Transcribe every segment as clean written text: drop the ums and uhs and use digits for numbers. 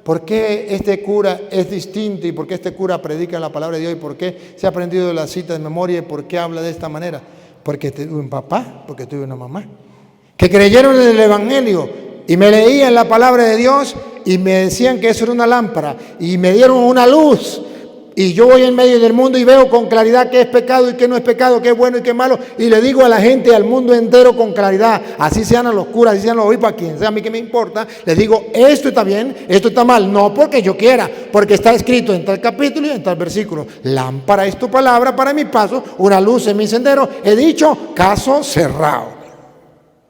¿Por qué este cura es distinto y por qué este cura predica la palabra de Dios y por qué se ha aprendido la cita de memoria y por qué habla de esta manera? Porque tuve un papá, porque tuve una mamá que creyeron en el Evangelio y me leían la palabra de Dios y me decían que eso era una lámpara y me dieron una luz. Y yo voy en medio del mundo y veo con claridad qué es pecado y qué no es pecado, qué es bueno y qué es malo. Y le digo a la gente, al mundo entero con claridad, así sean a los curas, así sean los obispos, a quien sea, a mí que me importa. Les digo, esto está bien, esto está mal. No porque yo quiera, porque está escrito en tal capítulo y en tal versículo. Lámpara es tu palabra para mi paso, una luz en mi sendero. He dicho, caso cerrado.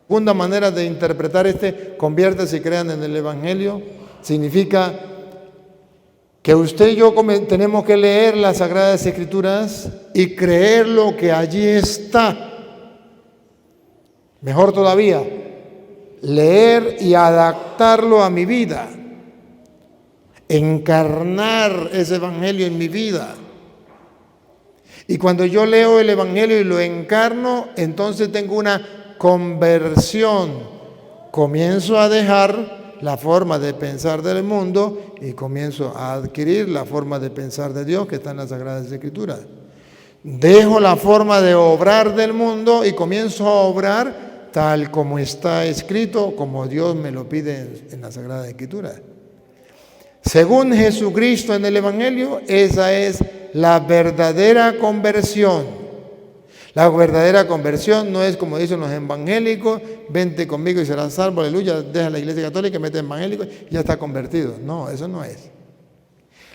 Segunda manera de interpretar conviértase y crean en el Evangelio, significa que usted y yo tenemos que leer las Sagradas Escrituras y creer lo que allí está. Mejor todavía, leer y adaptarlo a mi vida. Encarnar ese Evangelio en mi vida. Y cuando yo leo el Evangelio y lo encarno, entonces tengo una conversión. Comienzo a dejar la forma de pensar del mundo y comienzo a adquirir la forma de pensar de Dios que está en las Sagradas Escrituras. Dejo la forma de obrar del mundo y comienzo a obrar tal como está escrito, como Dios me lo pide en las Sagradas Escrituras. Según Jesucristo en el Evangelio, esa es la verdadera conversión. La verdadera conversión no es como dicen los evangélicos, vente conmigo y serás salvo, aleluya, deja la iglesia católica, mete evangélico y ya está convertido. No, eso no es.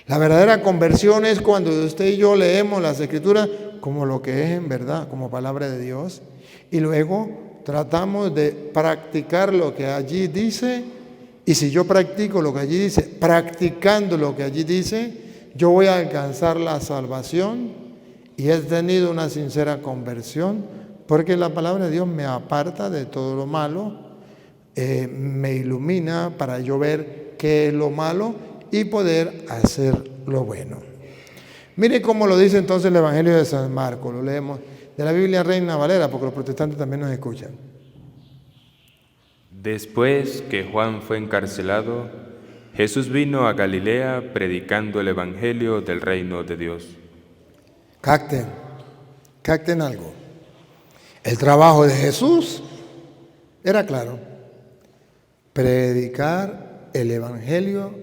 La verdadera conversión es cuando usted y yo leemos las Escrituras como lo que es en verdad, como palabra de Dios, y luego tratamos de practicar lo que allí dice, y si yo practico lo que allí dice, practicando lo que allí dice, yo voy a alcanzar la salvación. Y he tenido una sincera conversión porque la palabra de Dios me aparta de todo lo malo, me ilumina para yo ver qué es lo malo y poder hacer lo bueno. Mire cómo lo dice entonces el Evangelio de San Marcos, lo leemos de la Biblia Reina Valera porque los protestantes también nos escuchan. Después que Juan fue encarcelado, Jesús vino a Galilea predicando el Evangelio del reino de Dios. Capten algo. El trabajo de Jesús era claro: predicar el Evangelio.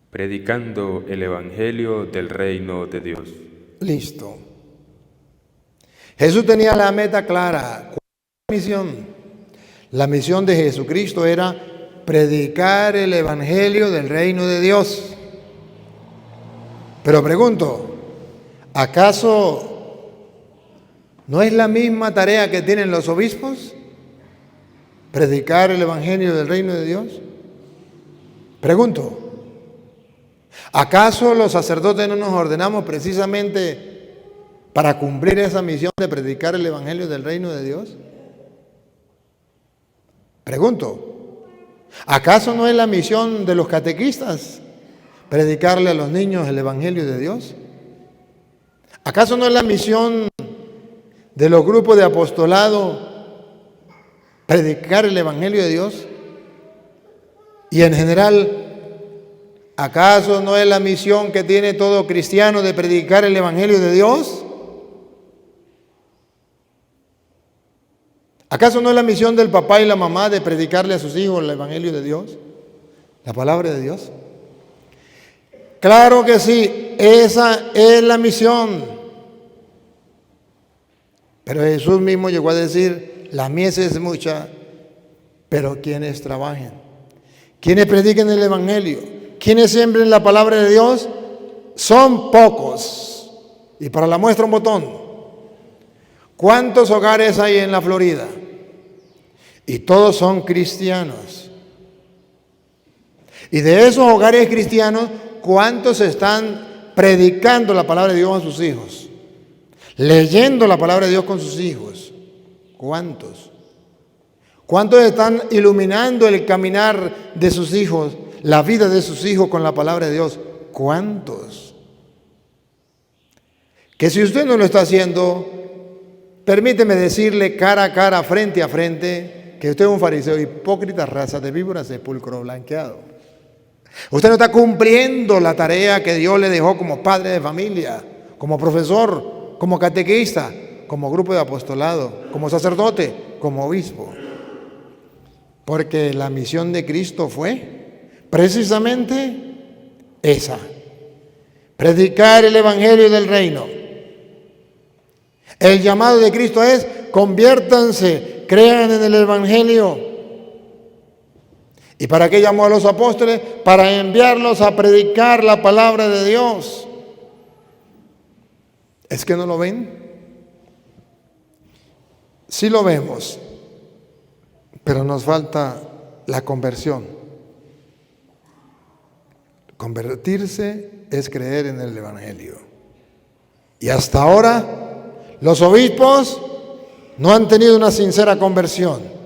Predicando el Evangelio del reino de Dios. Listo. Jesús tenía la meta clara. ¿Cuál era la misión? La misión de Jesucristo era predicar el Evangelio del reino de Dios. Pero pregunto, ¿acaso no es la misma tarea que tienen los obispos? ¿Predicar el Evangelio del reino de Dios? Pregunto, ¿acaso los sacerdotes no nos ordenamos precisamente para cumplir esa misión de predicar el Evangelio del reino de Dios? Pregunto, ¿acaso no es la misión de los catequistas predicarle a los niños el Evangelio de Dios? ¿Acaso no es la misión de los grupos de apostolado predicar el Evangelio de Dios? Y en general, ¿acaso no es la misión que tiene todo cristiano de predicar el Evangelio de Dios? ¿Acaso no es la misión del papá y la mamá de predicarle a sus hijos el Evangelio de Dios? ¿La palabra de Dios? Claro que sí, esa es la misión. Pero Jesús mismo llegó a decir, la mies es mucha, pero quienes trabajen, quienes prediquen el Evangelio, quienes siembren la palabra de Dios, son pocos. Y para la muestra un botón. ¿Cuántos hogares hay en la Florida? Y todos son cristianos. Y de esos hogares cristianos, ¿cuántos están predicando la palabra de Dios a sus hijos? Leyendo la palabra de Dios con sus hijos. ¿Cuántos? ¿Cuántos están iluminando el caminar de sus hijos, la vida de sus hijos con la palabra de Dios? ¿Cuántos? Que si usted no lo está haciendo, permíteme decirle cara a cara, frente a frente, que usted es un fariseo hipócrita, raza de víbora, sepulcro blanqueado. Usted no está cumpliendo la tarea que Dios le dejó como padre de familia, como profesor, como catequista, como grupo de apostolado, como sacerdote, como obispo. Porque la misión de Cristo fue precisamente esa: predicar el evangelio del reino. El llamado de Cristo es: conviértanse, crean en el evangelio. ¿Y para qué llamó a los apóstoles? Para enviarlos a predicar la palabra de Dios. ¿Es que no lo ven? Sí lo vemos, pero nos falta la conversión. Convertirse es creer en el evangelio. Y hasta ahora los obispos no han tenido una sincera conversión.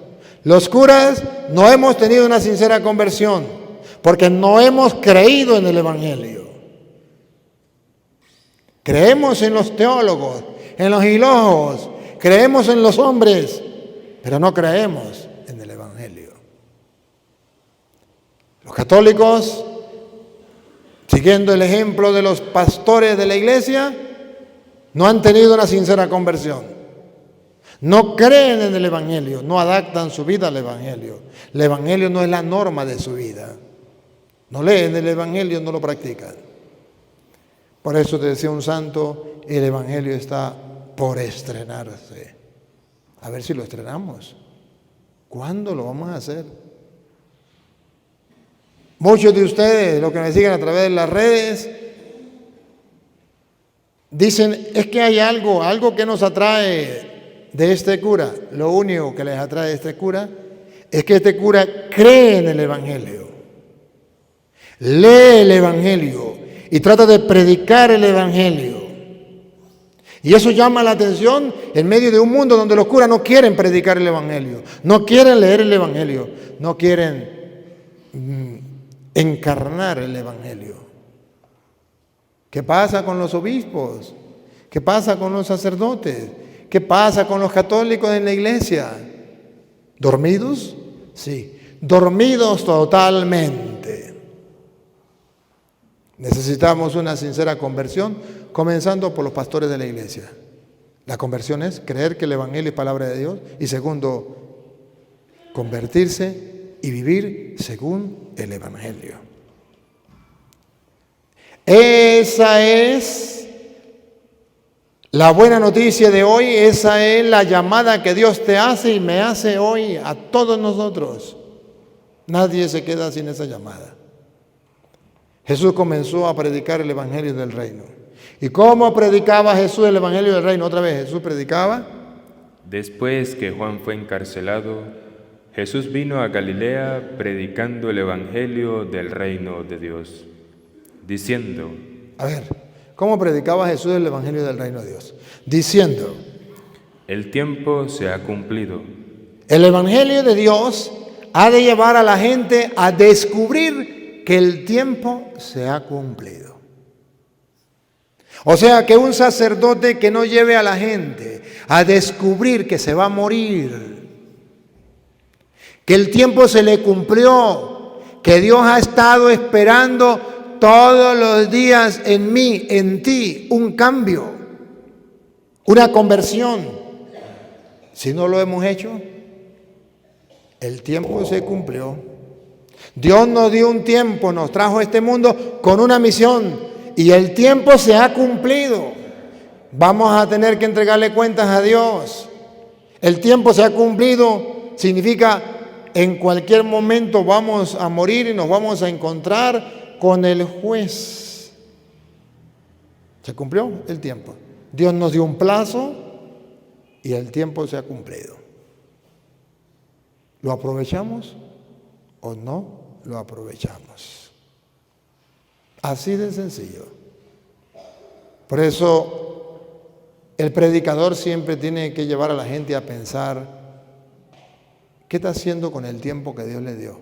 Los curas no hemos tenido una sincera conversión porque no hemos creído en el evangelio. Creemos en los teólogos, en los filólogos, creemos en los hombres, pero no creemos en el evangelio. Los católicos, siguiendo el ejemplo de los pastores de la iglesia, no han tenido una sincera conversión. No creen en el evangelio, no adaptan su vida al evangelio. El evangelio no es la norma de su vida. No leen el evangelio, no lo practican. Por eso te decía un santo, el evangelio está por estrenarse. A ver si lo estrenamos. ¿Cuándo lo vamos a hacer? Muchos de ustedes, los que me siguen a través de las redes, dicen, es que hay algo que nos atrae de este cura. Lo único que les atrae de este cura es que este cura cree en el evangelio, lee el evangelio y trata de predicar el evangelio. Y eso llama la atención en medio de un mundo donde los curas no quieren predicar el evangelio, no quieren leer el evangelio, no quieren encarnar el evangelio. ¿Qué pasa con los obispos? ¿Qué pasa con los sacerdotes? ¿Qué pasa con los católicos en la iglesia? ¿Dormidos? Sí, dormidos totalmente. Necesitamos una sincera conversión, comenzando por los pastores de la iglesia. La conversión es creer que el evangelio es palabra de Dios y segundo, convertirse y vivir según el evangelio. Esa es la buena noticia de hoy, esa es la llamada que Dios te hace y me hace hoy a todos nosotros. Nadie se queda sin esa llamada. Jesús comenzó a predicar el evangelio del reino. ¿Y cómo predicaba Jesús el evangelio del reino? Otra vez, Jesús predicaba. Después que Juan fue encarcelado, Jesús vino a Galilea predicando el evangelio del reino de Dios, diciendo... A ver, ¿cómo predicaba Jesús el evangelio del reino de Dios? Diciendo, el tiempo se ha cumplido. El evangelio de Dios ha de llevar a la gente a descubrir que el tiempo se ha cumplido. O sea, que un sacerdote que no lleve a la gente a descubrir que se va a morir, que el tiempo se le cumplió, que Dios ha estado esperando todos los días en mí, en ti, un cambio, una conversión. Si no lo hemos hecho, el tiempo se cumplió. Dios nos dio un tiempo, nos trajo a este mundo con una misión y el tiempo se ha cumplido. Vamos a tener que entregarle cuentas a Dios. El tiempo se ha cumplido, significa en cualquier momento vamos a morir y nos vamos a encontrar con el juez. Se cumplió el tiempo. Dios nos dio un plazo y el tiempo se ha cumplido. ¿Lo aprovechamos o no lo aprovechamos? Así de sencillo. Por eso el predicador siempre tiene que llevar a la gente a pensar, ¿qué está haciendo con el tiempo que Dios le dio?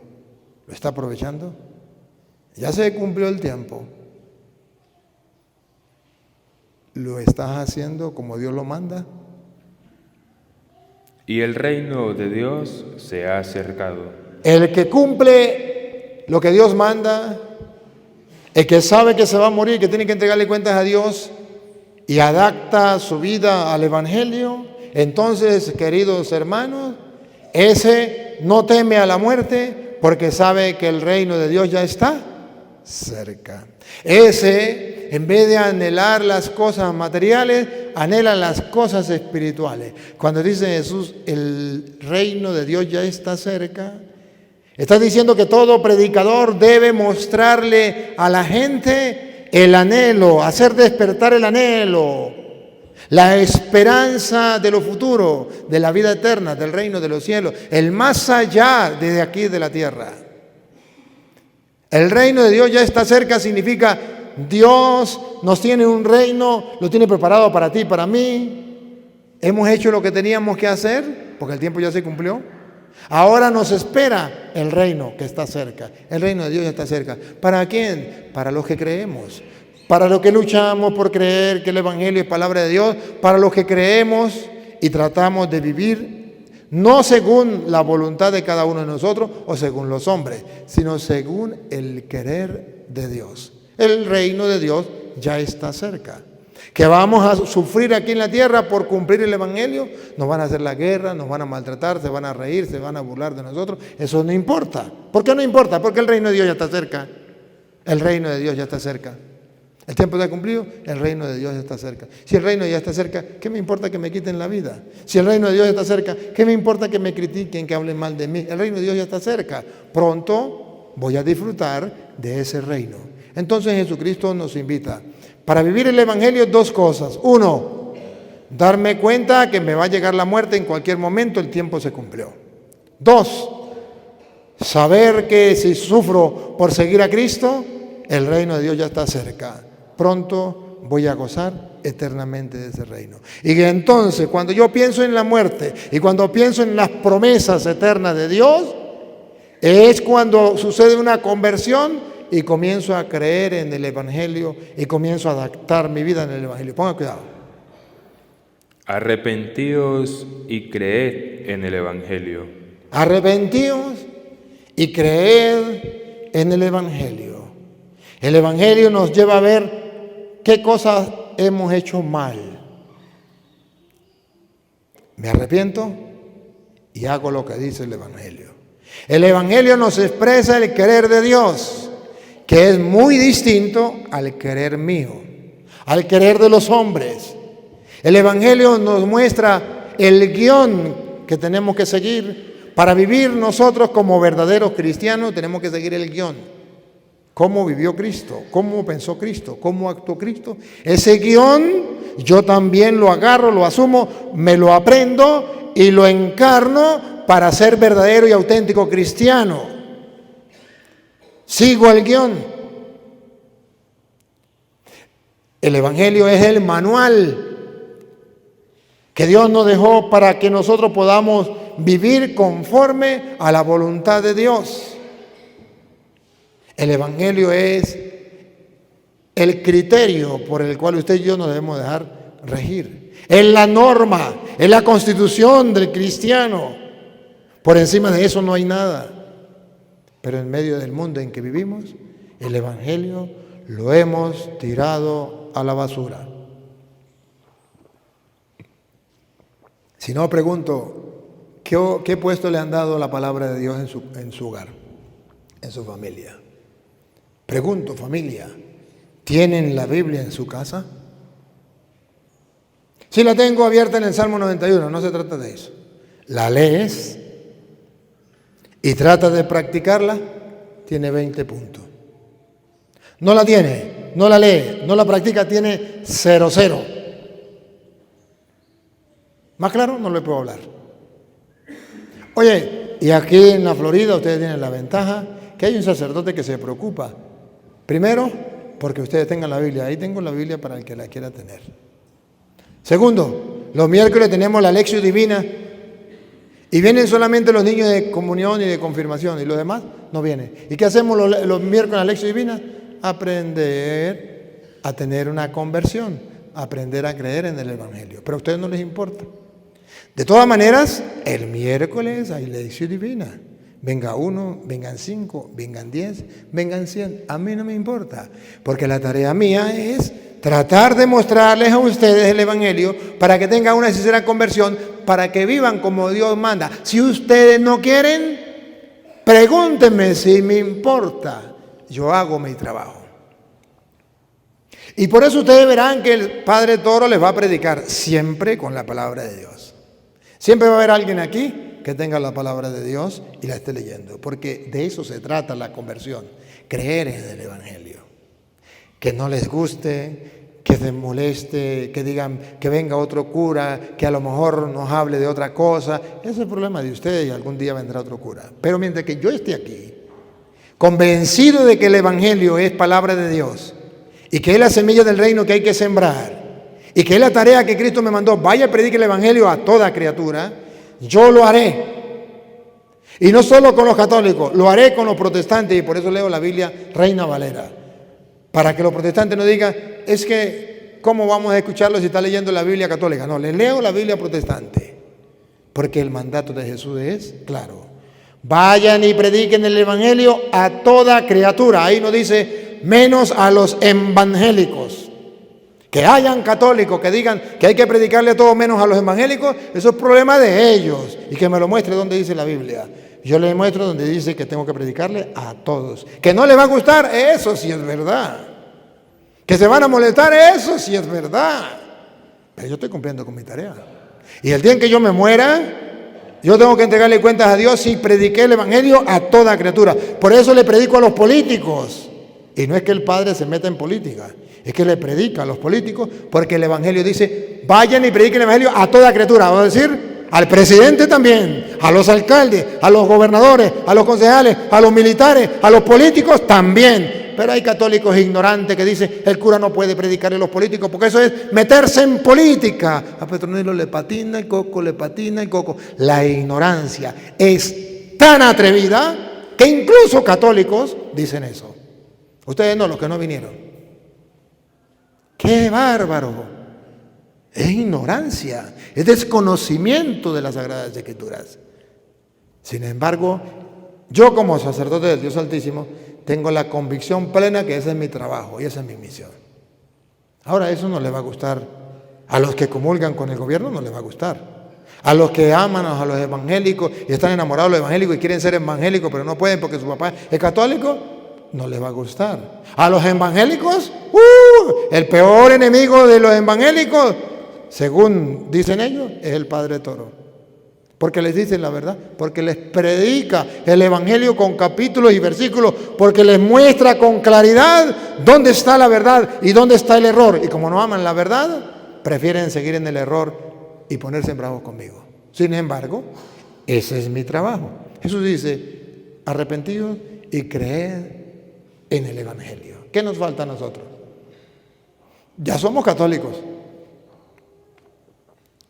¿Lo está aprovechando? Ya se cumplió el tiempo. ¿Lo estás haciendo como Dios lo manda? Y el reino de Dios se ha acercado. El que cumple lo que Dios manda, el que sabe que se va a morir, que tiene que entregarle cuentas a Dios y adapta su vida al Evangelio, entonces, queridos hermanos, ese no teme a la muerte porque sabe que el reino de Dios ya está cerca. Ese, en vez de anhelar las cosas materiales, anhela las cosas espirituales. Cuando dice Jesús, el reino de Dios ya está cerca, está diciendo que todo predicador debe mostrarle a la gente el anhelo, hacer despertar el anhelo, la esperanza de lo futuro, de la vida eterna, del reino de los cielos, el más allá de aquí de la tierra. El reino de Dios ya está cerca significa Dios nos tiene un reino, lo tiene preparado para ti y para mí. Hemos hecho lo que teníamos que hacer, porque el tiempo ya se cumplió. Ahora nos espera el reino que está cerca. El reino de Dios ya está cerca. ¿Para quién? Para los que creemos. Para los que luchamos por creer que el Evangelio es palabra de Dios. Para los que creemos y tratamos de vivir no según la voluntad de cada uno de nosotros o según los hombres, sino según el querer de Dios. El reino de Dios ya está cerca. Que vamos a sufrir aquí en la tierra por cumplir el Evangelio, nos van a hacer la guerra, nos van a maltratar, se van a reír, se van a burlar de nosotros. Eso no importa. ¿Por qué no importa? Porque el reino de Dios ya está cerca. El reino de Dios ya está cerca. El tiempo ya cumplido, el reino de Dios ya está cerca. Si el reino ya está cerca, ¿qué me importa que me quiten la vida? Si el reino de Dios está cerca, ¿qué me importa que me critiquen, que hablen mal de mí? El reino de Dios ya está cerca. Pronto voy a disfrutar de ese reino. Entonces Jesucristo nos invita. Para vivir el Evangelio, dos cosas. Uno, darme cuenta que me va a llegar la muerte en cualquier momento, el tiempo se cumplió. Dos, saber que si sufro por seguir a Cristo, el reino de Dios ya está cerca. Pronto voy a gozar eternamente de ese reino. Y que entonces, cuando yo pienso en la muerte y cuando pienso en las promesas eternas de Dios, es cuando sucede una conversión y comienzo a creer en el Evangelio y comienzo a adaptar mi vida en el Evangelio. Ponga cuidado. Arrepentíos y creed en el Evangelio. Arrepentíos y creed en el Evangelio. El Evangelio nos lleva a ver qué cosas hemos hecho mal. Me arrepiento y hago lo que dice el Evangelio. El Evangelio nos expresa el querer de Dios, que es muy distinto al querer mío, al querer de los hombres. El Evangelio nos muestra el guión que tenemos que seguir para vivir nosotros como verdaderos cristianos. Tenemos que seguir el guión. ¿Cómo vivió Cristo? ¿Cómo pensó Cristo? ¿Cómo actuó Cristo? Ese guión yo también lo agarro, lo asumo, me lo aprendo y lo encarno para ser verdadero y auténtico cristiano. Sigo el guión. El Evangelio es el manual que Dios nos dejó para que nosotros podamos vivir conforme a la voluntad de Dios. El Evangelio es el criterio por el cual usted y yo nos debemos dejar regir. Es la norma, es la constitución del cristiano. Por encima de eso no hay nada. Pero en medio del mundo en que vivimos, el Evangelio lo hemos tirado a la basura. Si no, pregunto, ¿qué puesto le han dado a la palabra de Dios en su hogar, en su familia? Pregunto, familia, ¿tienen la Biblia en su casa? Si la tengo abierta en el Salmo 91, no se trata de eso. ¿La lees y trata de practicarla? Tiene 20 puntos. No la tiene, no la lee, no la practica, tiene 0. Más claro, no le puedo hablar. Oye, y aquí en la Florida ustedes tienen la ventaja que hay un sacerdote que se preocupa. Primero, porque ustedes tengan la Biblia. Ahí tengo la Biblia para el que la quiera tener. Segundo, los miércoles tenemos la lección divina y vienen solamente los niños de comunión y de confirmación y los demás no vienen. ¿Y qué hacemos los miércoles en la lección divina? Aprender a tener una conversión, aprender a creer en el Evangelio. Pero a ustedes no les importa. De todas maneras, el miércoles hay lección divina. Venga 1, vengan 5, vengan 10, vengan 100. A mí no me importa, porque la tarea mía es tratar de mostrarles a ustedes el Evangelio para que tengan una sincera conversión, para que vivan como Dios manda. Si ustedes no quieren, pregúntenme si me importa. Yo hago mi trabajo. Y por eso ustedes verán que el Padre Toro les va a predicar siempre con la palabra de Dios. Siempre va a haber alguien aquí que tenga la palabra de Dios y la esté leyendo, porque de eso se trata la conversión, creer en el Evangelio. Que no les guste, que se moleste, que digan que venga otro cura, que a lo mejor nos hable de otra cosa. Ese es el problema de ustedes y algún día vendrá otro cura. Pero mientras que yo esté aquí, convencido de que el Evangelio es palabra de Dios y que es la semilla del reino que hay que sembrar y que es la tarea que Cristo me mandó, vaya a predicar el Evangelio a toda criatura, yo lo haré. Y no solo con los católicos, lo haré con los protestantes, y por eso leo la Biblia Reina Valera, para que los protestantes no digan, es que, ¿cómo vamos a escucharlo si está leyendo la Biblia católica? No, le leo la Biblia protestante, porque el mandato de Jesús es claro. Vayan y prediquen el Evangelio a toda criatura. Ahí no dice, menos a los evangélicos. Que hayan católicos que digan que hay que predicarle a todos menos a los evangélicos, eso es problema de ellos. Y que me lo muestre donde dice la Biblia. Yo le muestro donde dice que tengo que predicarle a todos. Que no le va a gustar, eso sí es verdad. Que se van a molestar, eso sí es verdad. Pero yo estoy cumpliendo con mi tarea. Y el día en que yo me muera, yo tengo que entregarle cuentas a Dios si prediqué el Evangelio a toda criatura. Por eso le predico a los políticos. Y no es que el Padre se meta en política, es que le predica a los políticos, porque el Evangelio dice, vayan y prediquen el Evangelio a toda criatura. Vamos a decir, al presidente también, a los alcaldes, a los gobernadores, a los concejales, a los militares, a los políticos también. Pero hay católicos ignorantes que dicen, el cura no puede predicarle a los políticos, porque eso es meterse en política. A Petronilo le patina el coco, le patina el coco. La ignorancia es tan atrevida que incluso católicos dicen eso. Ustedes no, los que no vinieron. ¡Qué bárbaro! Es ignorancia, es desconocimiento de las Sagradas Escrituras. Sin embargo, yo como sacerdote del Dios Altísimo tengo la convicción plena que ese es mi trabajo y esa es mi misión. Ahora, eso no le va a gustar a los que comulgan con el gobierno, no les va a gustar. A los que aman a los evangélicos y están enamorados de los evangélicos y quieren ser evangélicos pero no pueden porque su papá es católico, no les va a gustar. A los evangélicos, el peor enemigo de los evangélicos, según dicen ellos, es el Padre Toro. Porque les dicen la verdad, porque les predica el Evangelio con capítulos y versículos, porque les muestra con claridad dónde está la verdad y dónde está el error. Y como no aman la verdad, prefieren seguir en el error y ponerse bravos conmigo. Sin embargo, ese es mi trabajo. Jesús dice, arrepentidos y creed en el Evangelio. ¿Qué nos falta a nosotros? Ya somos católicos.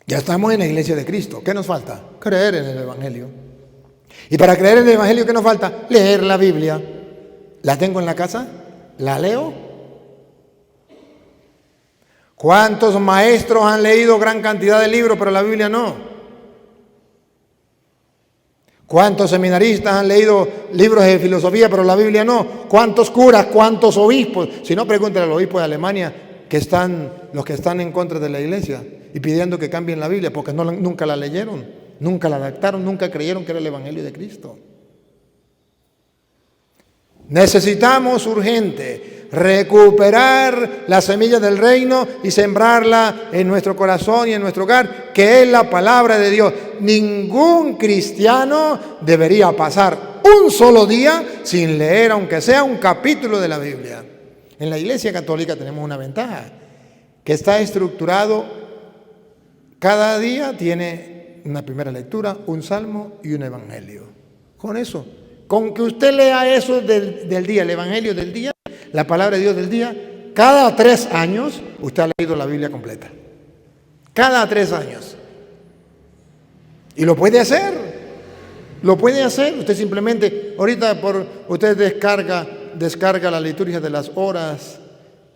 Ya estamos en la iglesia de Cristo. ¿Qué nos falta? Creer en el Evangelio. Y para creer en el Evangelio, ¿qué nos falta? Leer la Biblia. ¿La tengo en la casa? ¿La leo? ¿Cuántos maestros han leído gran cantidad de libros, pero la Biblia no? ¿Cuántos seminaristas han leído libros de filosofía, pero la Biblia no? ¿Cuántos curas, cuántos obispos? Si no, pregúntale a los obispos de Alemania, los que están en contra de la iglesia y pidiendo que cambien la Biblia, porque nunca la leyeron, nunca la adaptaron, nunca creyeron que era el Evangelio de Cristo. Necesitamos urgente recuperar la semilla del reino y sembrarla en nuestro corazón y en nuestro hogar, que es la palabra de Dios. Ningún cristiano debería pasar un solo día sin leer, aunque sea un capítulo de la Biblia. En la Iglesia Católica tenemos una ventaja, que está estructurado, cada día tiene una primera lectura, un salmo y un evangelio. Con eso, con que usted lea eso del día, el evangelio del día, la palabra de Dios del día, cada 3 años usted ha leído la Biblia completa. Cada 3 años. Y lo puede hacer. Lo puede hacer. Usted simplemente, ahorita usted descarga la liturgia de las horas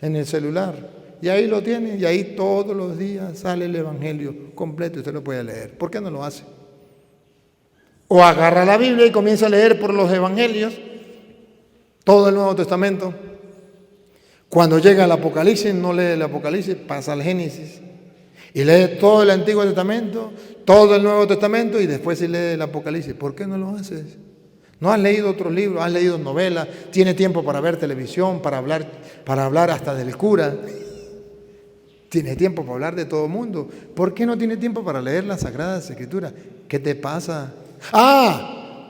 en el celular. Y ahí lo tiene. Y ahí todos los días sale el evangelio completo y usted lo puede leer. ¿Por qué no lo hace? O agarra la Biblia y comienza a leer por los evangelios, todo el Nuevo Testamento. Cuando llega al Apocalipsis, no lee el Apocalipsis, pasa al Génesis. Y lee todo el Antiguo Testamento, todo el Nuevo Testamento y después sí lee el Apocalipsis. ¿Por qué no lo haces? ¿No has leído otros libros? ¿Has leído novelas? ¿Tiene tiempo para ver televisión, para hablar hasta del cura? Tiene tiempo para hablar de todo el mundo. ¿Por qué no tiene tiempo para leer las Sagradas Escrituras? ¿Qué te pasa?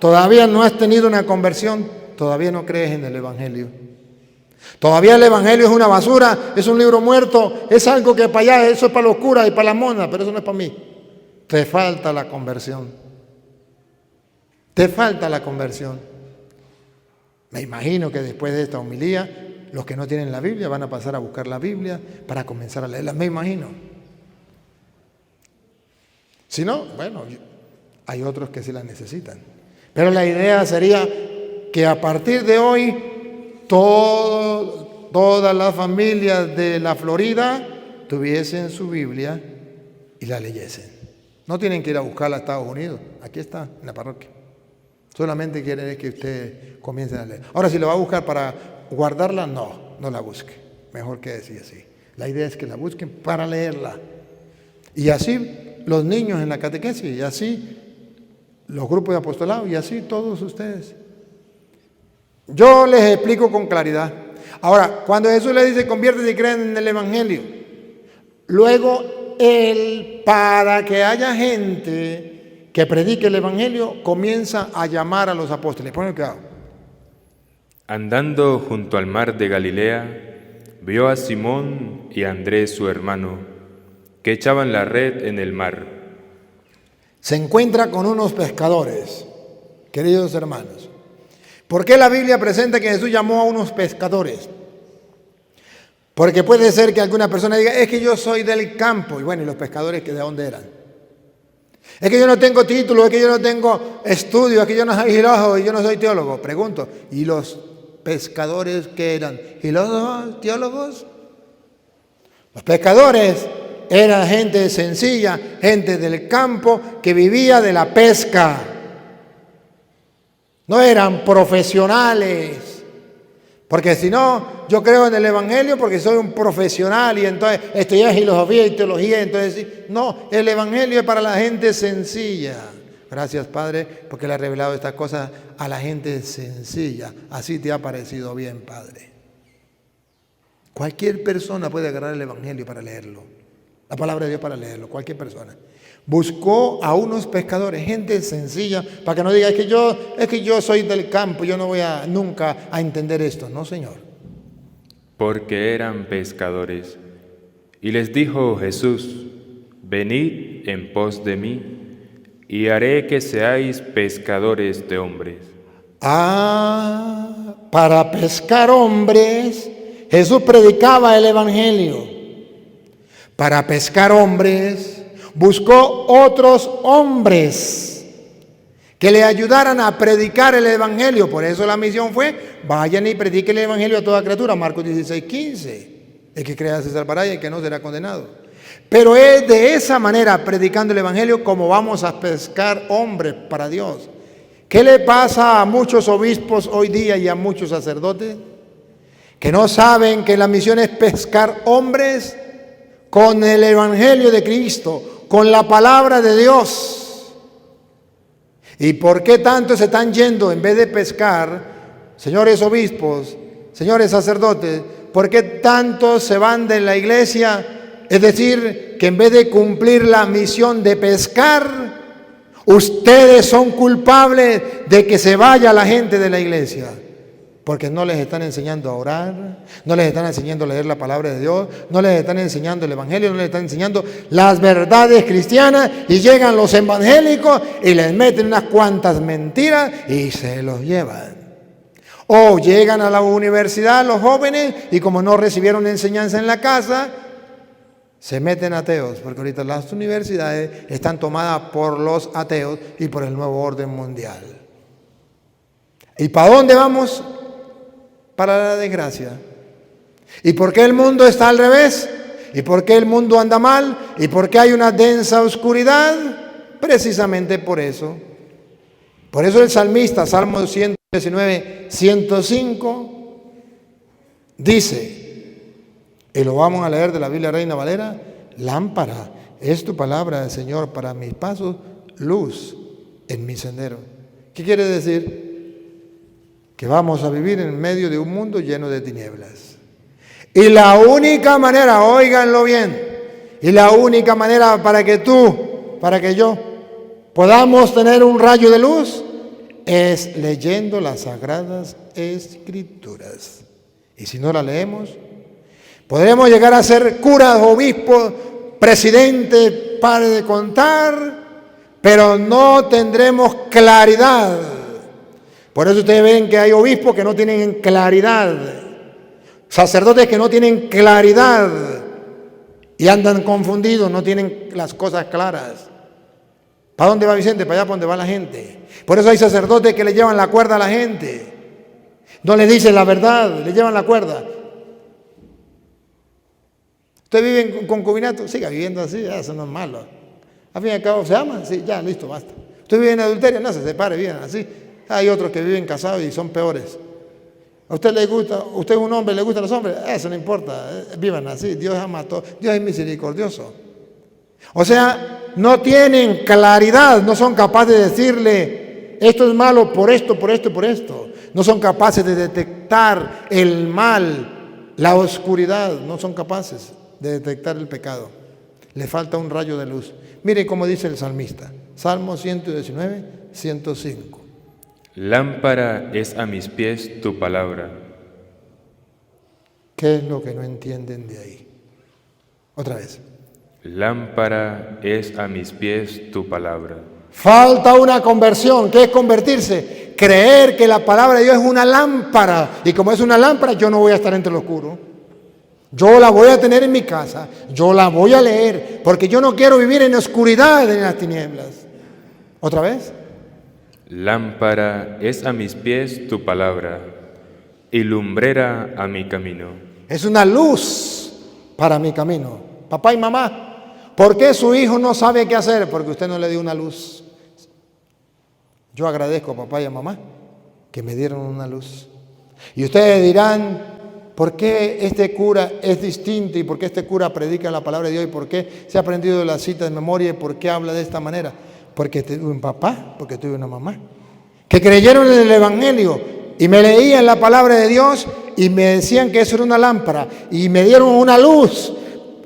Todavía no has tenido una conversión, todavía no crees en el Evangelio. Todavía el Evangelio es una basura, es un libro muerto, es algo que para allá, eso es para los curas y para las monas, pero eso no es para mí. Te falta la conversión. Te falta la conversión. Me imagino que después de esta homilía, los que no tienen la Biblia van a pasar a buscar la Biblia para comenzar a leerla. Me imagino. Si no, bueno, hay otros que sí la necesitan. Pero la idea sería que a partir de hoy, todas las familias de la Florida tuviesen su Biblia y la leyesen. No tienen que ir a buscarla a Estados Unidos. Aquí está, en la parroquia. Solamente quieren que usted comience a leer. Ahora, si lo va a buscar para guardarla, no la busque. Mejor que decir así. La idea es que la busquen para leerla. Y así los niños en la catequesis, y así los grupos de apostolado, y así todos ustedes. Yo les explico con claridad. Ahora, cuando Jesús le dice, conviértete y creen en el Evangelio, luego Él, para que haya gente que predique el Evangelio, comienza a llamar a los apóstoles. Ponle cuidado. Andando junto al mar de Galilea, vio a Simón y a Andrés su hermano, que echaban la red en el mar. Se encuentra con unos pescadores, queridos hermanos. ¿Por qué la Biblia presenta que Jesús llamó a unos pescadores? Porque puede ser que alguna persona diga, es que yo soy del campo. Y bueno, ¿y los pescadores que de dónde eran? Es que yo no tengo título, es que yo no tengo estudio, es que yo no soy filósofo y yo no soy teólogo. Pregunto, ¿y los pescadores qué eran? ¿Filósofos? ¿Teólogos? Los pescadores eran gente sencilla, gente del campo que vivía de la pesca. No eran profesionales. Porque si no, yo creo en el Evangelio porque soy un profesional y entonces estudié filosofía y teología. Entonces, sí. No, el Evangelio es para la gente sencilla. Gracias, Padre, porque le ha revelado estas cosas a la gente sencilla. Así te ha parecido bien, Padre. Cualquier persona puede agarrar el Evangelio para leerlo. La palabra de Dios para leerlo, cualquier persona. Buscó a unos pescadores, gente sencilla, para que no diga, es que yo soy del campo, yo no voy nunca a entender esto. No, Señor. Porque eran pescadores. Y les dijo Jesús, venid en pos de mí, y haré que seáis pescadores de hombres. Para pescar hombres, Jesús predicaba el Evangelio. Para pescar hombres, buscó otros hombres que le ayudaran a predicar el Evangelio. Por eso la misión fue, vayan y prediquen el Evangelio a toda criatura. Marcos 16:15. El que crea se salvará y el que no será condenado. Pero es de esa manera, predicando el Evangelio, como vamos a pescar hombres para Dios. ¿Qué le pasa a muchos obispos hoy día y a muchos sacerdotes? Que no saben que la misión es pescar hombres con el Evangelio de Cristo, con la palabra de Dios. ¿Y por qué tanto se están yendo en vez de pescar, señores obispos, señores sacerdotes? ¿Por qué tanto se van de la iglesia? Es decir, que en vez de cumplir la misión de pescar, ustedes son culpables de que se vaya la gente de la iglesia. Porque no les están enseñando a orar, no les están enseñando a leer la palabra de Dios, no les están enseñando el Evangelio, no les están enseñando las verdades cristianas, y llegan los evangélicos y les meten unas cuantas mentiras y se los llevan. O llegan a la universidad los jóvenes y como no recibieron enseñanza en la casa, se meten ateos, porque ahorita las universidades están tomadas por los ateos y por el nuevo orden mundial. ¿Y para dónde vamos? Para la desgracia. ¿Y por qué el mundo está al revés? ¿Y por qué el mundo anda mal? ¿Y por qué hay una densa oscuridad? Precisamente por eso. Por eso el salmista, Salmo 119, 105, dice, y lo vamos a leer de la Biblia Reina Valera: lámpara es tu palabra, Señor, para mis pasos, luz en mi sendero. ¿Qué quiere decir? Que vamos a vivir en medio de un mundo lleno de tinieblas. Y la única manera, óiganlo bien, y la única manera para que tú, para que yo podamos tener un rayo de luz es leyendo las Sagradas Escrituras. Y si no la leemos, podremos llegar a ser curas, obispos, presidente, pare de contar, pero no tendremos claridad. Por eso ustedes ven que hay obispos que no tienen claridad, sacerdotes que no tienen claridad y andan confundidos, no tienen las cosas claras. ¿Para dónde va Vicente? Para allá, para donde va la gente. Por eso hay sacerdotes que le llevan la cuerda a la gente. No le dicen la verdad, le llevan la cuerda. ¿Usted vive en concubinato? Siga viviendo así, eso no es malo. Al fin y al cabo, ¿se aman? Sí, ya, listo, basta. ¿Usted vive en adulterio? No, se separe, viven así. Hay otros que viven casados y son peores. ¿A usted le gusta? ¿Usted es un hombre, le gustan los hombres? Eso no importa, vivan así. Dios ama a todos. Dios es misericordioso. O sea, no tienen claridad, no son capaces de decirle, esto es malo por esto, por esto, por esto. No son capaces de detectar el mal, la oscuridad, no son capaces de detectar el pecado. Le falta un rayo de luz. Mire cómo dice el salmista, Salmo 119, 105. Lámpara es a mis pies tu palabra. ¿Qué es lo que no entienden de ahí? Otra vez. Lámpara es a mis pies tu palabra. Falta una conversión. ¿Qué es convertirse? Creer que la palabra de Dios es una lámpara. Y como es una lámpara, yo no voy a estar entre lo oscuro. Yo la voy a tener en mi casa. Yo la voy a leer. Porque yo no quiero vivir en oscuridad, en las tinieblas. ¿Otra vez? Lámpara es a mis pies tu palabra y lumbrera a mi camino. Es una luz para mi camino. Papá y mamá, ¿por qué su hijo no sabe qué hacer? Porque usted no le dio una luz. Yo agradezco a papá y a mamá que me dieron una luz. Y ustedes dirán, ¿por qué este cura es distinto? ¿Y por qué este cura predica la palabra de Dios? ¿Y por qué se ha aprendido la cita de memoria? ¿Y por qué habla de esta manera? Porque tuve un papá, porque tuve una mamá, que creyeron en el Evangelio y me leían la palabra de Dios y me decían que eso era una lámpara y me dieron una luz.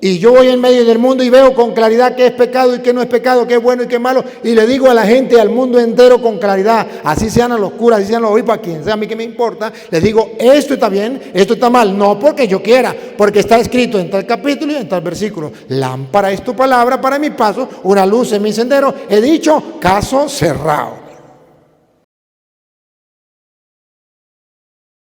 Y yo voy en medio del mundo y veo con claridad qué es pecado y qué no es pecado, qué es bueno y qué es malo. Y le digo a la gente, al mundo entero con claridad, así sean a los curas, así sean a los obispos, a quien sea, a mí que me importa. Les digo, esto está bien, esto está mal. No porque yo quiera, porque está escrito en tal capítulo y en tal versículo. Lámpara es tu palabra para mi paso, una luz en mi sendero. He dicho, caso cerrado.